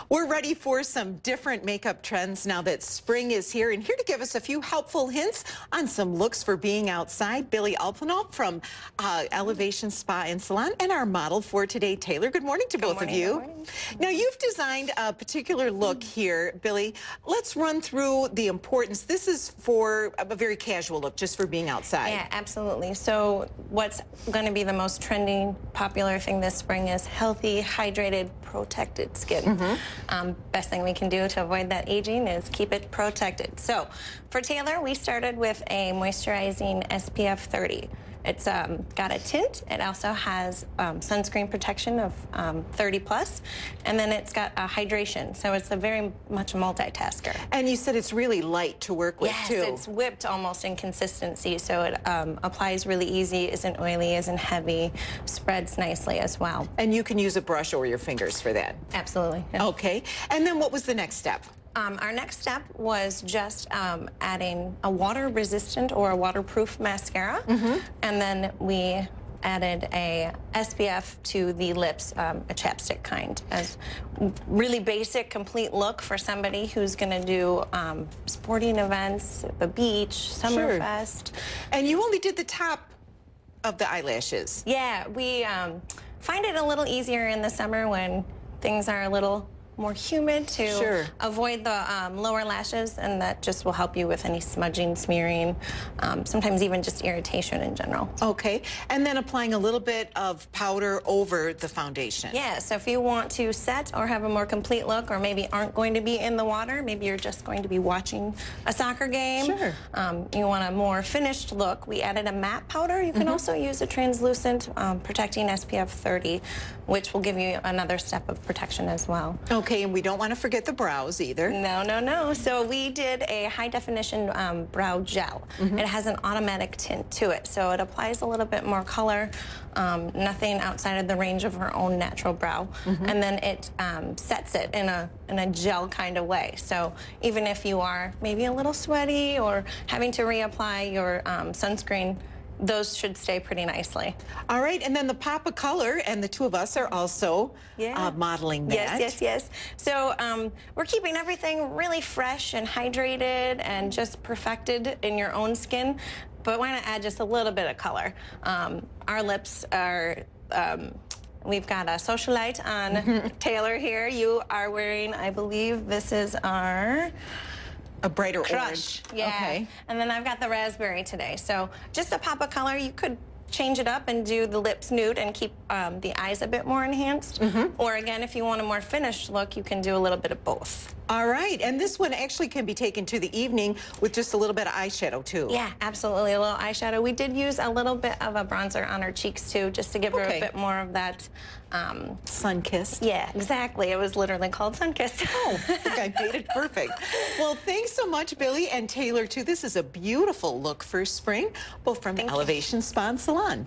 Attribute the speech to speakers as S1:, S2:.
S1: We're ready for some different makeup trends now that spring is here. And here to give us a few helpful hints on some looks for being outside, Billie Abplanalp from Elevation Spa and Salon, and our model for today, Taylor. Good morning to both of you.
S2: Good morning.
S1: Now, you've designed a particular look here, Billie. Let's run through the importance. This is for a very casual look, just for being outside.
S2: Yeah, absolutely. So what's going to be the most trending, popular thing this spring is healthy, hydrated, protected skin. Best thing we can do to avoid that aging is keep it protected. So for Taylor, we started with a moisturizing SPF 30. It's got a tint. It also has sunscreen protection of 30 plus, and then it's got a hydration. So it's a very much multitasker.
S1: And you said it's really light to work with,
S2: yes,
S1: too.
S2: It's whipped almost in consistency, so it applies really easy, isn't oily, isn't heavy, spreads nicely as well. And
S1: you can use a brush or your fingers for that.
S2: Absolutely. Yeah.
S1: Okay. And then what was the next step?
S2: Our next step was just adding a water-resistant or a waterproof mascara, and then we added a SPF to the lips, a chapstick kind, as really basic, complete look for somebody who's going to do sporting events, the beach, Summerfest.
S1: And you only did the top of the eyelashes.
S2: Yeah, we find it a little easier in the summer when things are a little more humid to avoid the lower lashes, and that just will help you with any smudging, smearing, sometimes even just irritation in general.
S1: Okay, and then applying a little bit of powder over the foundation.
S2: Yeah, so if you want to set or have a more complete look, or maybe aren't going to be in the water, maybe you're just going to be watching a soccer game, you want a more finished look, we added a matte powder. You can also use a translucent protecting SPF 30, which will give you another step of protection as well.
S1: Okay, and we don't want to forget the brows either.
S2: No, no, no. So we did a high-definition brow gel. It has an automatic tint to it, so it applies a little bit more color, nothing outside of the range of her own natural brow, and then it sets it in a gel kind of way. So even if you are maybe a little sweaty or having to reapply your sunscreen, those should stay pretty nicely.
S1: All right, and then the pop of color, and the two of us are also modeling that.
S2: Yes. So we're keeping everything really fresh and hydrated and just perfected in your own skin, but why not add just a little bit of color? Our lips are, we've got a socialite on Taylor here. You are wearing, I believe this is our
S1: a brighter
S2: Crush.
S1: orange.
S2: Yeah.
S1: Okay.
S2: And then I've got the raspberry today. So just a pop of color. You could change it up and do the lips nude and keep the eyes a bit more enhanced. Or again, if you want a more finished look, you can do a little bit of both.
S1: All right, and this one actually can be taken to the evening with just a little bit of eyeshadow too.
S2: Yeah, absolutely, a little eyeshadow. We did use a little bit of a bronzer on her cheeks too, just to give her a bit more of that
S1: sun-kissed.
S2: Yeah, exactly. It was literally called sun-kissed.
S1: Oh, I think I made it perfect. Well, thanks so much, Billie and Taylor too. This is a beautiful look for spring, both from Elevation Spa and Salon.